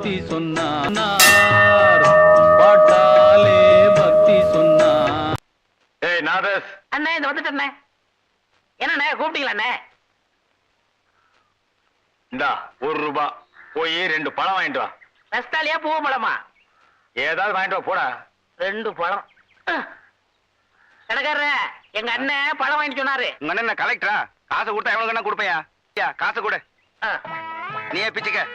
பக்தி சொன்னார் பாட்டாலே பக்தி சொன்னார். ஏய் நாதஸ் அண்ணே இந்த வந்துட்டண்ணே. என்னண்ணே கூப்பிட்டீங்களா அண்ணே? இந்தா ₹1 போய் 2 பழம் வாங்கிட்டு வா. ரஸ்தாலியா பூ பழமா? ஏதாவது வாங்கிட்டு வா போடா. 2 பழம். கடைக்காரர எங்க அண்ணன் பழம் வாங்கிட்டு சொன்னாரு. உங்க அண்ணன் கலெக்டரா? காசை கொடுத்தா எவ்வளவு கண்ணா கொடுப்பையா? காசை கொடு, நீயே பிச்சுக்க.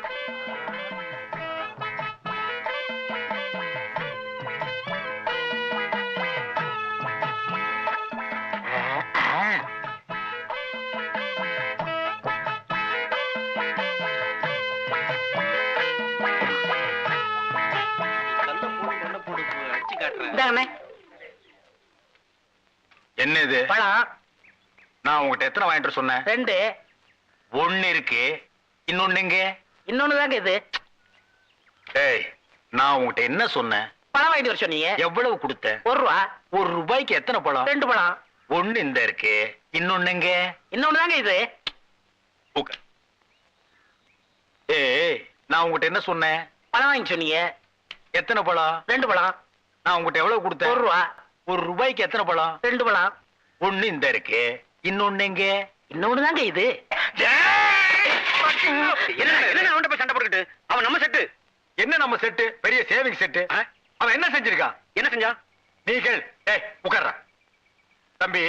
என்ன இது பழம்? நான் உங்ககிட்ட எத்தனை வாங்கிட்டு சொன்னேன்? 2. 1 இருக்கு, இன்னொன்னு எங்க? இன்னொன்னு தாங்க இது. ஏய் நான் உங்ககிட்ட என்ன சொன்னேன்? பழம் வாங்கிட்டு வர சொன்னீங்க. எவ்வளவு கொடுத்த? ₹1. ₹1 எத்தனை பழம்? 2 பழம். 1 இந்த இருக்கு, இன்னொன்னு எங்க? இன்னொன்னு தாங்க இது. ஏய் நான் உங்ககிட்ட என்ன சொன்னேன்? பழம் வாங்கி சொன்னீங்க. எத்தனை பழம்? 2 பழம். நான் உங்ககிட்ட எவ்வளவு கொடுத்தேன்? ₹1. எத்தனை பழம்? 2 பழம். 1 இந்த இருக்கு, இன்னொன்னு எங்க? இன்னொன்னு தாங்க இது. என்ன அவன்கிட்ட போய் சண்டை போட்டுக்கிட்டு? அவன் நம்ம செட்டு. என்ன நம்ம செட்டு? பெரிய சேவிங் செட்டு. அவன் என்ன செஞ்சிருக்கான்? என்ன செஞ்சான்? நீ கேள். ஏய் உட்கார்றா. தம்பி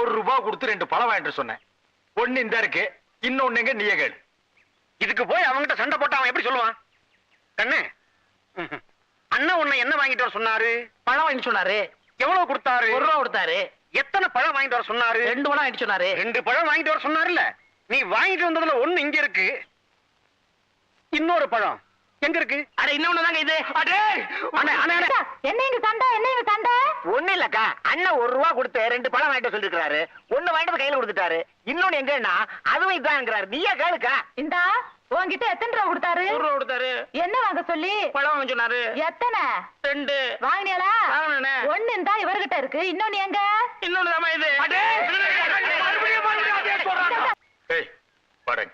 ₹1 கொடுத்து 2 பழம் வாங்கிட்டு சொன்னேன். 1 இந்த இருக்கு, இன்னொன்னு எங்க? நீயே கேள். இதுக்கு போய் அவன்கிட்ட சண்டை போட்டு அவன் எப்படி சொல்லுவான்? கண்ணு அண்ணா உன்னை என்ன வாங்கிட்டு வர சொன்னாரு? பழம் வாங்கிட்டு சொன்னாரு. எவ்வளவு கொடுத்தாரு? ₹1 கொடுத்தாரு. எத்தனை பழம் வாங்கிட்டு வர சொன்னாரு? 2 பழம் வாங்கிட்டு சொன்னாரு. 2 பழம் வாங்கிட்டு வர சொன்னாருல்ல. நீ வாங்கிட்டு வந்ததுல 1 இங்க இருக்கு, இன்னொரு பழம் எங்க இருக்கு? அட இன்னொன்னு தாங்க இது. அடே என்ன இங்க சண்டை? என்ன இங்க சண்டை? ஒண்ணு இல்லக்கா, அண்ணன் ₹1 கொடுத்து 2 பழம் வாங்கிட்டு சொல்லிருக்காரு. 1 வாங்கிட்டு கையில கொடுத்துட்டாரு. இன்னொன்னு எங்கன்னா அதுவும் இதாங்கிறாரு. நீயே கேளுக்கா. இந்தா உன்கிட்ட எத்தனை ரூபா கொடுத்தாரு? ₹1 கொடுத்தாரு. என்ன வாங்க சொல்லி? பழம் வாங்க சொன்னாரு. எத்தனை? 2. வாங்கினியாளா? வாங்கினேன். 1 இந்தா இவர்கிட்ட இருக்கு, இன்னொன்னு எங்க? இன்னொன்னு தாமா இது. ஏய் பாருங்க,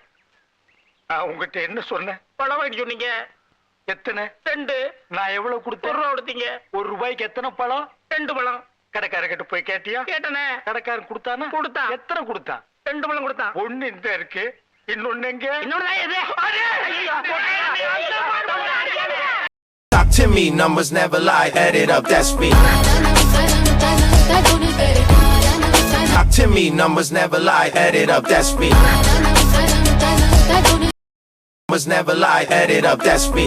நான் உங்ககிட்ட என்ன சொன்னேன்? பழம் வாங்கிட்டு சொன்னீங்க. எத்தனை? 2. நான் எவ்வளவு கொடுத்தேன்? ₹1 கொடுத்தீங்க. ₹1 எத்தனை பழம்? 2 பழம். கடைக்காரர்கிட்ட போய் கேட்டியா? கேட்டனே. கடைக்காரன் கொடுத்தானா? கொடுத்தான். எத்தனை கொடுத்தான்? 2 பழம் கொடுத்தான். 1 இந்த இருக்கு, இன்னொன்னு எங்க? இன்னொன்னு தான் இது. Talk to me, numbers never lie, add it up, that's me. Talk to me, numbers never lie, add it up, that's me. Numbers never lie, add it up, that's me.